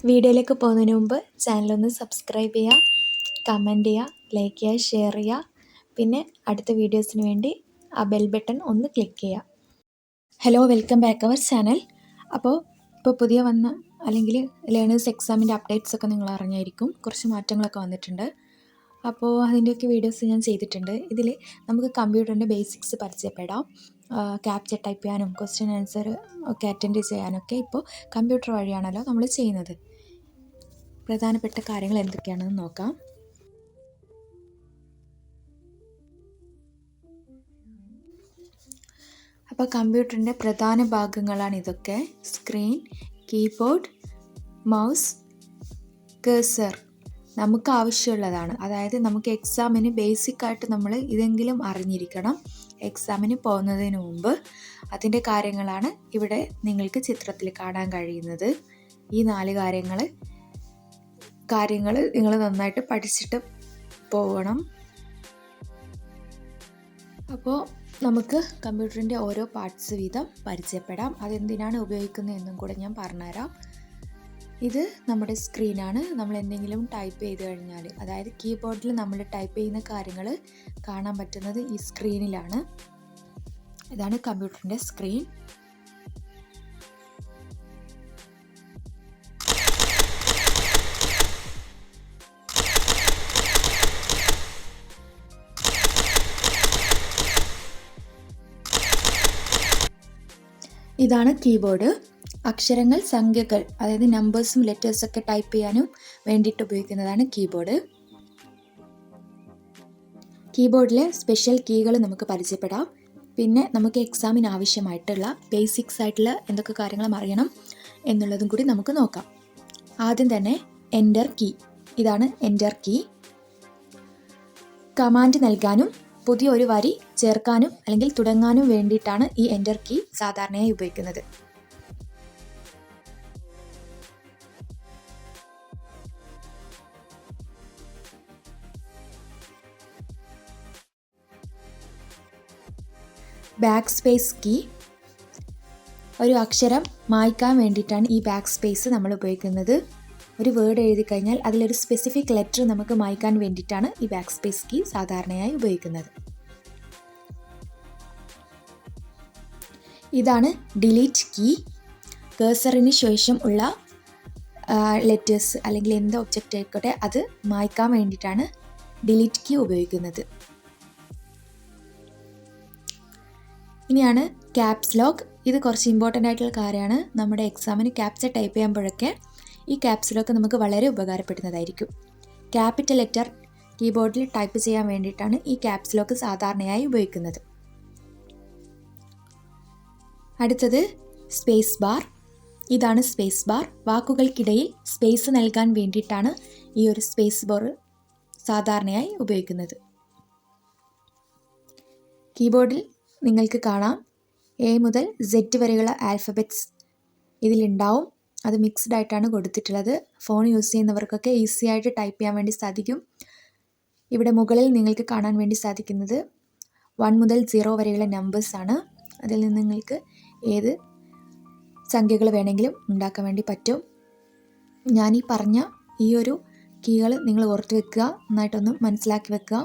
വീഡിയോയിലേക്ക് പോകുന്നതിന് മുമ്പ് ചാനലൊന്ന് സബ്സ്ക്രൈബ് ചെയ്യുക, കമൻറ്റ് ചെയ്യുക, ലൈക്ക് ചെയ്യുക, ഷെയർ ചെയ്യുക. പിന്നെ അടുത്ത വീഡിയോസിന് വേണ്ടി ആ ബെൽ ബട്ടൺ ഒന്ന് ക്ലിക്ക് ചെയ്യുക. Hello, welcome back our channel. ഇപ്പോൾ പുതിയ വന്ന അല്ലെങ്കിൽ ലേണേഴ്സ് എക്സാമിൻ്റെ അപ്ഡേറ്റ്സ് ഒക്കെ നിങ്ങൾ അറിഞ്ഞായിരിക്കും. കുറച്ച് മാറ്റങ്ങളൊക്കെ വന്നിട്ടുണ്ട്. അപ്പോൾ അതിൻ്റെയൊക്കെ വീഡിയോസ് ഞാൻ ചെയ്തിട്ടുണ്ട്. ഇതിൽ നമുക്ക് കമ്പ്യൂട്ടറിൻ്റെ ബേസിക്സ് പരിചയപ്പെടാം. ക്യാപ്ചർ ടൈപ്പ് ചെയ്യാനും ക്വസ്റ്റ്യൻ ആൻസർ ഒക്കെ അറ്റൻഡ് ചെയ്യാനൊക്കെ ഇപ്പോൾ കമ്പ്യൂട്ടർ വഴിയാണല്ലോ നമ്മൾ ചെയ്യുന്നത്. പ്രധാനപ്പെട്ട കാര്യങ്ങൾ എന്തൊക്കെയാണെന്ന് നോക്കാം. അപ്പോൾ കമ്പ്യൂട്ടറിൻ്റെ പ്രധാന ഭാഗങ്ങളാണ് ഇതൊക്കെ: സ്ക്രീൻ, കീബോർഡ്, മൗസ്, കഴ്സർ. നമുക്ക് ആവശ്യമുള്ളതാണ്. അതായത് നമുക്ക് എക്സാമിന് ബേസിക്കായിട്ട് നമ്മൾ ഇതെങ്കിലും അറിഞ്ഞിരിക്കണം. എക്സാമിന് പോകുന്നതിന് മുമ്പ് അതിൻ്റെ കാര്യങ്ങളാണ് ഇവിടെ നിങ്ങൾക്ക് ചിത്രത്തിൽ കാണാൻ കഴിയുന്നത്. ഈ 4 കാര്യങ്ങൾ നിങ്ങൾ നന്നായിട്ട് പഠിച്ചിട്ട് പോകണം. അപ്പോൾ നമുക്ക് കമ്പ്യൂട്ടറിൻ്റെ ഓരോ പാർട്സ് വീതം പരിചയപ്പെടാം. അതെന്തിനാണ് ഉപയോഗിക്കുന്നതെന്നും കൂടെ ഞാൻ പറഞ്ഞുതരാം. ഇത് നമ്മുടെ സ്ക്രീനാണ്. നമ്മൾ എന്തെങ്കിലും ടൈപ്പ് ചെയ്ത് കഴിഞ്ഞാൽ, അതായത് കീബോർഡിൽ നമ്മൾ ടൈപ്പ് ചെയ്യുന്ന കാര്യങ്ങൾ കാണാൻ പറ്റുന്നത് ഈ സ്ക്രീനിലാണ്. ഇതാണ് കമ്പ്യൂട്ടറിൻ്റെ സ്ക്രീൻ. ഇതാണ് കീബോർഡ്. അക്ഷരങ്ങൾ, സംഖ്യകൾ, അതായത് നമ്പേഴ്സും ലെറ്റേഴ്സൊക്കെ ടൈപ്പ് ചെയ്യാനും വേണ്ടിയിട്ട് ഉപയോഗിക്കുന്നതാണ് കീബോർഡ്. കീബോർഡിലെ സ്പെഷ്യൽ കീകൾ നമുക്ക് പരിചയപ്പെടാം. പിന്നെ നമുക്ക് എക്സാമിന് ആവശ്യമായിട്ടുള്ള ബേസിക്സ് ആയിട്ടുള്ള എന്തൊക്കെ കാര്യങ്ങളും അറിയണം എന്നുള്ളതും കൂടി നമുക്ക് നോക്കാം. ആദ്യം തന്നെ എൻ്റർ കീ. ഇതാണ് എൻ്റർ കീ. കമാൻഡ് നൽകാനും പുതിയ ഒരു വരി ചേർക്കാനും അല്ലെങ്കിൽ തുടങ്ങാനും വേണ്ടിയിട്ടാണ് ഈ എൻ്റർ കീ സാധാരണയായി ഉപയോഗിക്കുന്നത്. Backspace key. ഒരു അക്ഷരം മായ്ക്കാൻ വേണ്ടിയിട്ടാണ് ഈ ബാക്ക് സ്പേസ് നമ്മൾ ഉപയോഗിക്കുന്നത്. ഒരു വേർഡ് എഴുതി കഴിഞ്ഞാൽ അതിലൊരു സ്പെസിഫിക് ലെറ്റർ നമുക്ക് മായ്ക്കാൻ വേണ്ടിയിട്ടാണ് ഈ ബാക്ക് സ്പേസ് കീ സാധാരണയായി ഉപയോഗിക്കുന്നത്. ഇതാണ് ഡിലീറ്റ് കീ. കഴ്സറിന് ശേഷം ഉള്ള ലെറ്റേഴ്സ് അല്ലെങ്കിൽ എന്ത് ഒബ്ജക്റ്റ് ആയിക്കോട്ടെ അത് മായ്ക്കാൻ വേണ്ടിയിട്ടാണ് ഡിലീറ്റ് കീ ഉപയോഗിക്കുന്നത്. ഇനിയാണ് ക്യാപ്സ് ലോക്ക്. ഇത് കുറച്ച് ഇമ്പോർട്ടൻ്റ് ആയിട്ടുള്ള കാര്യമാണ്. നമ്മുടെ എക്സാമിന് ക്യാപ്ചർ ടൈപ്പ് ചെയ്യുമ്പോഴൊക്കെ ഈ ക്യാപ്സ് ലോക്ക് നമുക്ക് വളരെ ഉപകാരപ്പെടുന്നതായിരിക്കും. ക്യാപിറ്റൽ ലെറ്റർ കീബോർഡിൽ ടൈപ്പ് ചെയ്യാൻ വേണ്ടിയിട്ടാണ് ഈ ക്യാപ്സ് ലോക്ക് സാധാരണയായി ഉപയോഗിക്കുന്നത്. അടുത്തത് സ്പേസ് ബാർ. ഇതാണ് സ്പേസ് ബാർ. വാക്കുകൾക്കിടയിൽ സ്പേസ് നൽകാൻ വേണ്ടിയിട്ടാണ് ഈ ഒരു സ്പേസ് ബാർ സാധാരണയായി ഉപയോഗിക്കുന്നത്. കീബോർഡിൽ നിങ്ങൾക്ക് കാണാം എ മുതൽ Z വരെയുള്ള ആൽഫബറ്റ്സ് ഇതിലുണ്ടാവും. അത് മിക്സ്ഡ് ആയിട്ടാണ് കൊടുത്തിട്ടുള്ളത്. ഫോൺ യൂസ് ചെയ്യുന്നവർക്കൊക്കെ ഈസി ആയിട്ട് ടൈപ്പ് ചെയ്യാൻ വേണ്ടി സാധിക്കും. ഇവിടെ മുകളിൽ നിങ്ങൾക്ക് കാണാൻ വേണ്ടി സാധിക്കുന്നത് 1 മുതൽ 0 വരെയുള്ള നമ്പേഴ്സാണ്. അതിൽ നിന്ന് നിങ്ങൾക്ക് ഏത് സംഖ്യകൾ വേണമെങ്കിലും ഉണ്ടാക്കാൻ വേണ്ടി പറ്റും. ഞാനീ പറഞ്ഞ ഈ ഒരു കീകൾ നിങ്ങൾ ഓർത്ത് വെക്കുക, നന്നായിട്ടൊന്ന് മനസ്സിലാക്കി വെക്കുക.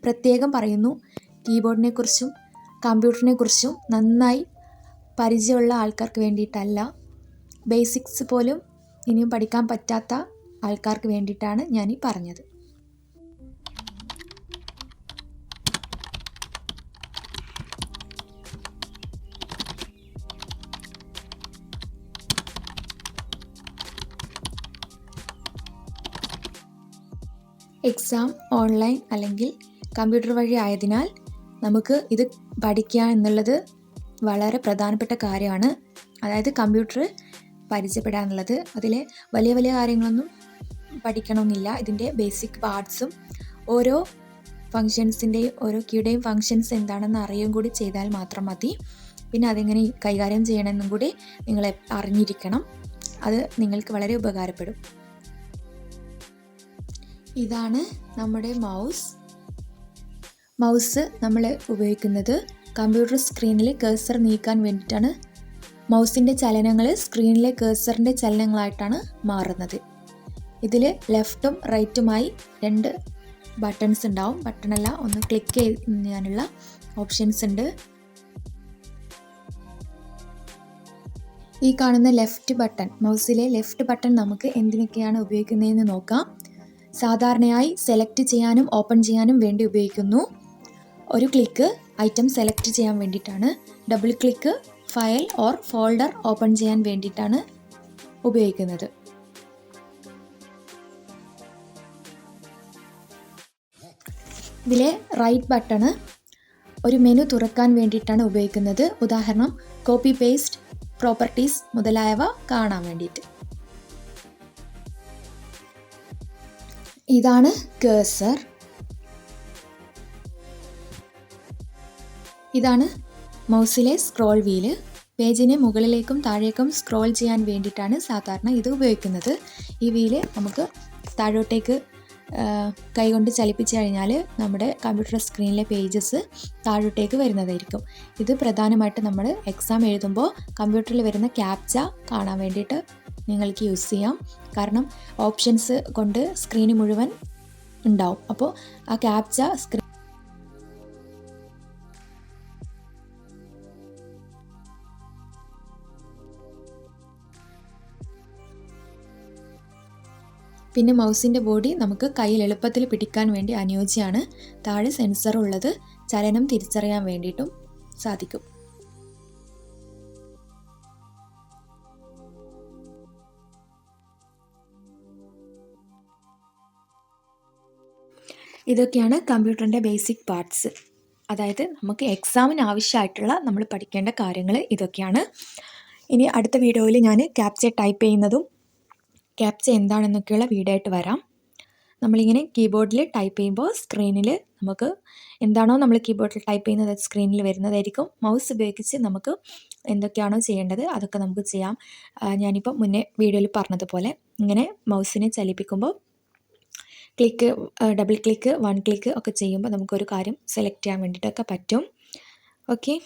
പ്രത്യേകം പറയുന്നു, കീബോർഡിനെ കുറിച്ചും കമ്പ്യൂട്ടറിനെ കുറിച്ചും നന്നായി പരിചയമുള്ള ആൾക്കാർക്ക് വേണ്ടിയിട്ടല്ല, ബേസിക്സ് പോലും ഇനിയും പഠിക്കാൻ പറ്റാത്ത ആൾക്കാർക്ക് വേണ്ടിയിട്ടാണ് ഞാനീ പറഞ്ഞത്. എക്സാം ഓൺലൈൻ അല്ലെങ്കിൽ കമ്പ്യൂട്ടർ വഴി ആയതിനാൽ നമുക്ക് ഇത് പഠിക്കുക എന്നുള്ളത് വളരെ പ്രധാനപ്പെട്ട കാര്യമാണ്. അതായത് കമ്പ്യൂട്ടർ പരിചയപ്പെടാനുള്ളത്. അതിലെ വലിയ വലിയ കാര്യങ്ങളൊന്നും പഠിക്കണമെന്നില്ല. ഇതിൻ്റെ ബേസിക് പാർട്സും ഓരോ ഫങ്ഷൻസിൻ്റെയും ഓരോ കീയുടെയും ഫങ്ഷൻസ് എന്താണെന്ന് അറിയുകയും കൂടി ചെയ്താൽ മാത്രം മതി. പിന്നെ അതെങ്ങനെ കൈകാര്യം ചെയ്യണമെന്നും കൂടി നിങ്ങൾ അറിഞ്ഞിരിക്കണം. അത് നിങ്ങൾക്ക് വളരെ ഉപകാരപ്പെടും. ഇതാണ് നമ്മുടെ മൗസ് നമ്മൾ ഉപയോഗിക്കുന്നത് കമ്പ്യൂട്ടർ സ്ക്രീനിൽ കഴ്സർ നീക്കാൻ വേണ്ടിയിട്ടാണ് മൗസിൻ്റെ ചലനങ്ങൾ സ്ക്രീനിലെ കേഴ്സറിൻ്റെ ചലനങ്ങളായിട്ടാണ് മാറുന്നത്. ഇതിൽ ലെഫ്റ്റും റൈറ്റുമായി 2 ബട്ടൺസ് ഉണ്ടാവും. ബട്ടണല്ല, ഒന്ന് ക്ലിക്ക് ചെയ്യാനുള്ള ഓപ്ഷൻസ് ഉണ്ട്. ഈ കാണുന്ന ലെഫ്റ്റ് ബട്ടൺ, മൗസിലെ ലെഫ്റ്റ് ബട്ടൺ നമുക്ക് എന്തിനൊക്കെയാണ് ഉപയോഗിക്കുന്നതെന്ന് നോക്കാം. സാധാരണയായി സെലക്ട് ചെയ്യാനും ഓപ്പൺ ചെയ്യാനും വേണ്ടി ഉപയോഗിക്കുന്നു. ഒരു ക്ലിക്ക് ഐറ്റം സെലക്ട് ചെയ്യാൻ വേണ്ടിയിട്ടാണ്. Double click file or folder open ചെയ്യാൻ വേണ്ടിയിട്ടാണ് ഉപയോഗിക്കുന്നത്. ഇതിലെ റൈറ്റ് ബട്ടണ് ഒരു മെനു തുറക്കാൻ വേണ്ടിയിട്ടാണ് ഉപയോഗിക്കുന്നത്. ഉദാഹരണം കോപ്പി പേസ്റ്റ്, പ്രോപ്പർട്ടീസ് മുതലായവ കാണാൻ വേണ്ടിയിട്ട്. ഇതാണ് കേഴ്സർ. ഇതാണ് മൗസിലെ സ്ക്രോൾ വീല്. പേജിനെ മുകളിലേക്കും താഴേക്കും സ്ക്രോൾ ചെയ്യാൻ വേണ്ടിയിട്ടാണ് സാധാരണ ഇത് ഉപയോഗിക്കുന്നത്. ഈ വീല് നമുക്ക് താഴോട്ടേക്ക് കൈകൊണ്ട് ചലിപ്പിച്ച് കഴിഞ്ഞാൽ നമ്മുടെ കമ്പ്യൂട്ടർ സ്ക്രീനിലെ പേജസ് താഴോട്ടേക്ക് വരുന്നതായിരിക്കും. ഇത് പ്രധാനമായിട്ട് നമ്മൾ എക്സാം എഴുതുമ്പോൾ കമ്പ്യൂട്ടറിൽ വരുന്ന ക്യാപ്ച കാണാൻ വേണ്ടിയിട്ട് നിങ്ങൾക്ക് യൂസ് ചെയ്യാം. കാരണം ഓപ്ഷൻസ് കൊണ്ട് സ്ക്രീന് മുഴുവൻ ഉണ്ടാവും. അപ്പോൾ ആ ക്യാപ്ച പിന്നെ മൗസിൻ്റെ ബോഡി നമുക്ക് കയ്യിൽ എളുപ്പത്തിൽ പിടിക്കാൻ വേണ്ടി അനുയോജ്യമാണ്. താഴെ സെൻസർ ഉള്ളത് ചലനം തിരിച്ചറിയാൻ വേണ്ടിയിട്ടും സാധിക്കും. ഇതൊക്കെയാണ് കമ്പ്യൂട്ടറിൻ്റെ ബേസിക് പാർട്സ്. അതായത് നമുക്ക് എക്സാമിന് ആവശ്യമായിട്ടുള്ള നമ്മൾ പഠിക്കേണ്ട കാര്യങ്ങൾ ഇതൊക്കെയാണ്. ഇനി അടുത്ത വീഡിയോയിൽ ഞാൻ ക്യാപ്ച ടൈപ്പ് ചെയ്യുന്നതും ക്യാപ്ച എന്താണെന്നൊക്കെയുള്ള വീഡിയോ ആയിട്ട് വരാം. നമ്മളിങ്ങനെ കീബോർഡിൽ ടൈപ്പ് ചെയ്യുമ്പോൾ സ്ക്രീനിൽ നമുക്ക് എന്താണോ നമ്മൾ കീബോർഡിൽ ടൈപ്പ് ചെയ്യുന്നത് അത് സ്ക്രീനിൽ വരുന്നതായിരിക്കും. മൗസ് ഉപയോഗിച്ച് നമുക്ക് എന്തൊക്കെയാണോ ചെയ്യേണ്ടത് അതൊക്കെ നമുക്ക് ചെയ്യാം. ഞാനിപ്പോൾ മുന്നേ വീഡിയോയിൽ പറഞ്ഞതുപോലെ ഇങ്ങനെ മൗസിനെ ചലിപ്പിക്കുമ്പോൾ ക്ലിക്ക്, ഡബിൾ ക്ലിക്ക്, 1 ക്ലിക്ക് ഒക്കെ ചെയ്യുമ്പോൾ നമുക്കൊരു കാര്യം സെലക്ട് ചെയ്യാൻ വേണ്ടിയിട്ടൊക്കെ പറ്റും. ഓക്കെ.